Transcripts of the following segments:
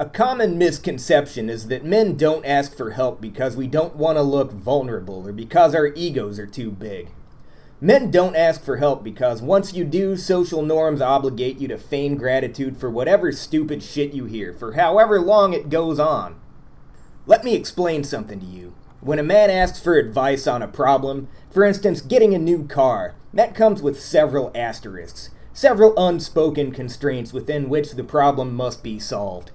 A common misconception is that men don't ask for help because we don't want to look vulnerable or because our egos are too big. Men don't ask for help because once you do, social norms obligate you to feign gratitude for whatever stupid shit you hear, for however long it goes on. Let me explain something to you. When a man asks for advice on a problem, for instance, getting a new car, that comes with several asterisks, several unspoken constraints within which the problem must be solved.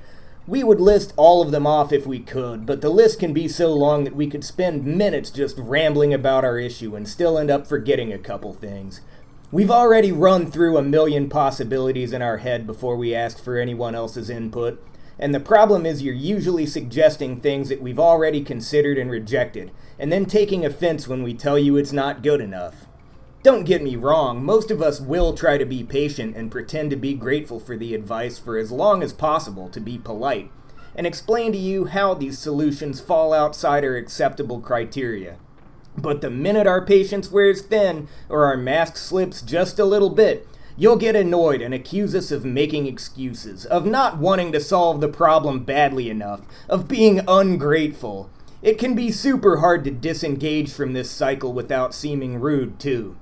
We would list all of them off if we could, but the list can be so long that we could spend minutes just rambling about our issue and still end up forgetting a couple things. We've already run through a million possibilities in our head before we ask for anyone else's input, and the problem is you're usually suggesting things that we've already considered and rejected, and then taking offense when we tell you it's not good enough. Don't get me wrong, most of us will try to be patient and pretend to be grateful for the advice for as long as possible to be polite, and explain to you how these solutions fall outside our acceptable criteria. But the minute our patience wears thin, or our mask slips just a little bit, you'll get annoyed and accuse us of making excuses, of not wanting to solve the problem badly enough, of being ungrateful. It can be super hard to disengage from this cycle without seeming rude, too.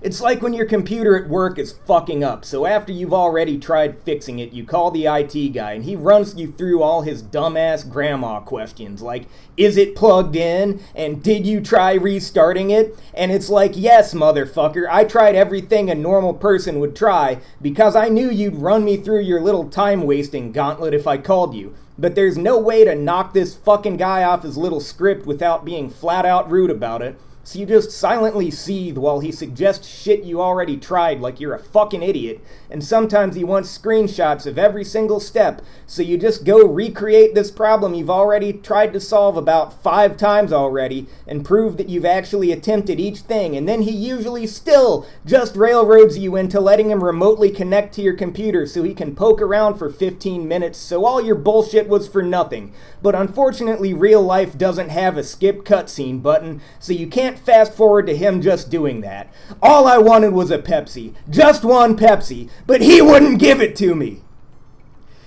It's like when your computer at work is fucking up, so after you've already tried fixing it, you call the IT guy and he runs you through all his dumbass grandma questions like, is it plugged in? And did you try restarting it? And it's like, yes, motherfucker, I tried everything a normal person would try because I knew you'd run me through your little time-wasting gauntlet if I called you. But there's no way to knock this fucking guy off his little script without being flat-out rude about it. So you just silently seethe while he suggests shit you already tried like you're a fucking idiot, and sometimes he wants screenshots of every single step, so you just go recreate this problem you've already tried to solve about 5 times already, and prove that you've actually attempted each thing, and then he usually still just railroads you into letting him remotely connect to your computer so he can poke around for 15 minutes, so all your bullshit was for nothing. But unfortunately, real life doesn't have a skip cutscene button, so you can't fast forward to him just doing that. All I wanted was a Pepsi. Just one Pepsi. But he wouldn't give it to me.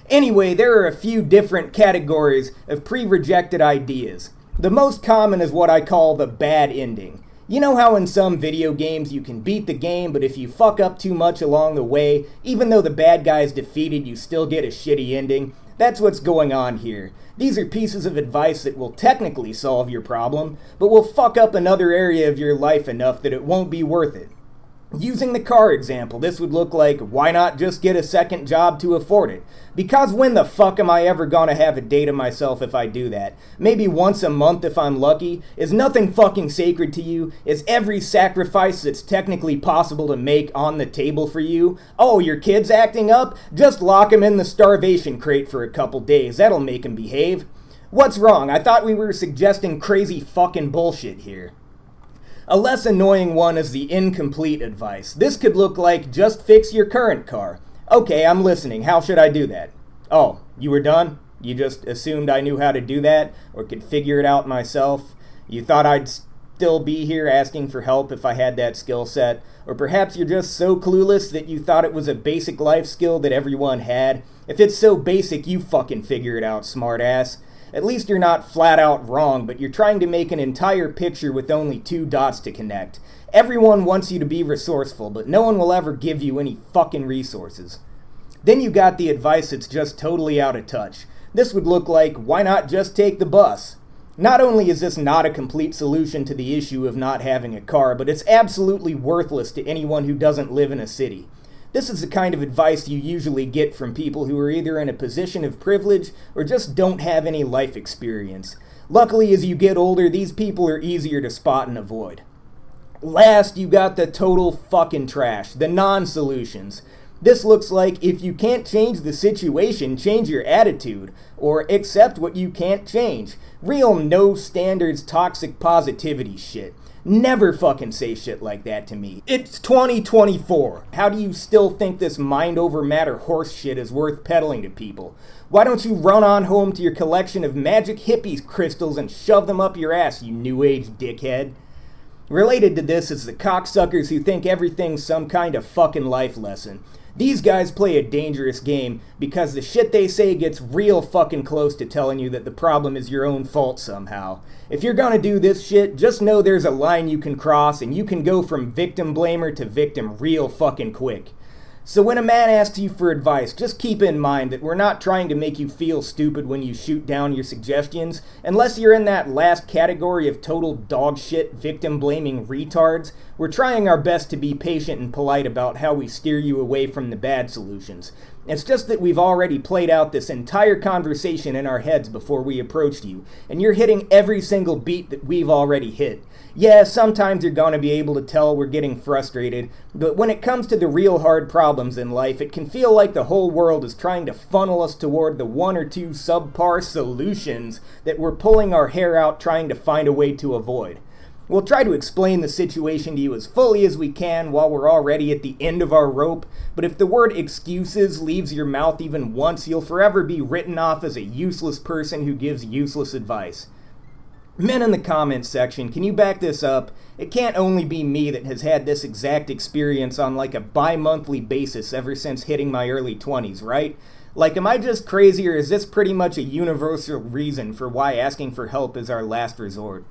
Anyway, there are a few different categories of pre-rejected ideas. The most common is what I call the bad ending. You know how in some video games you can beat the game, but if you fuck up too much along the way, even though the bad guy is defeated, you still get a shitty ending? That's what's going on here. These are pieces of advice that will technically solve your problem, but will fuck up another area of your life enough that it won't be worth it. Using the car example, this would look like, why not just get a second job to afford it? Because when the fuck am I ever gonna have a day to myself if I do that? Maybe once a month if I'm lucky? Is nothing fucking sacred to you? Is every sacrifice that's technically possible to make on the table for you? Oh, your kid's acting up? Just lock him in the starvation crate for a couple days. That'll make him behave. What's wrong? I thought we were suggesting crazy fucking bullshit here. A less annoying one is the incomplete advice. This could look like, just fix your current car. Okay, I'm listening. How should I do that? Oh, you were done? You just assumed I knew how to do that or could figure it out myself? You thought I'd still be here asking for help if I had that skill set? Or perhaps you're just so clueless that you thought it was a basic life skill that everyone had? If it's so basic, you fucking figure it out, smartass. At least you're not flat out wrong, but you're trying to make an entire picture with only 2 dots to connect. Everyone wants you to be resourceful, but no one will ever give you any fucking resources. Then you got the advice that's just totally out of touch. This would look like, why not just take the bus? Not only is this not a complete solution to the issue of not having a car, but it's absolutely worthless to anyone who doesn't live in a city. This is the kind of advice you usually get from people who are either in a position of privilege or just don't have any life experience. Luckily, as you get older, these people are easier to spot and avoid. Last, you got the total fucking trash, the non-solutions. This looks like, if you can't change the situation, change your attitude, or accept what you can't change. Real no standards toxic positivity shit. Never fucking say shit like that to me. It's 2024. How do you still think this mind over matter horse shit is worth peddling to people? Why don't you run on home to your collection of magic hippie crystals and shove them up your ass, you new age dickhead? Related to this is the cocksuckers who think everything's some kind of fucking life lesson. These guys play a dangerous game because the shit they say gets real fucking close to telling you that the problem is your own fault somehow. If you're gonna do this shit, just know there's a line you can cross and you can go from victim blamer to victim real fucking quick. So when a man asks you for advice, just keep in mind that we're not trying to make you feel stupid when you shoot down your suggestions, unless you're in that last category of total dogshit victim-blaming retards. We're trying our best to be patient and polite about how we steer you away from the bad solutions. It's just that we've already played out this entire conversation in our heads before we approached you, and you're hitting every single beat that we've already hit. Yeah, sometimes you're gonna be able to tell we're getting frustrated, but when it comes to the real hard problems in life, it can feel like the whole world is trying to funnel us toward the one or two subpar solutions that we're pulling our hair out trying to find a way to avoid. We'll try to explain the situation to you as fully as we can while we're already at the end of our rope, but if the word excuses leaves your mouth even once, you'll forever be written off as a useless person who gives useless advice. Men in the comments section, can you back this up? It can't only be me that has had this exact experience on like a bi-monthly basis ever since hitting my early 20s, right? Like, am I just crazy, or is this pretty much a universal reason for why asking for help is our last resort?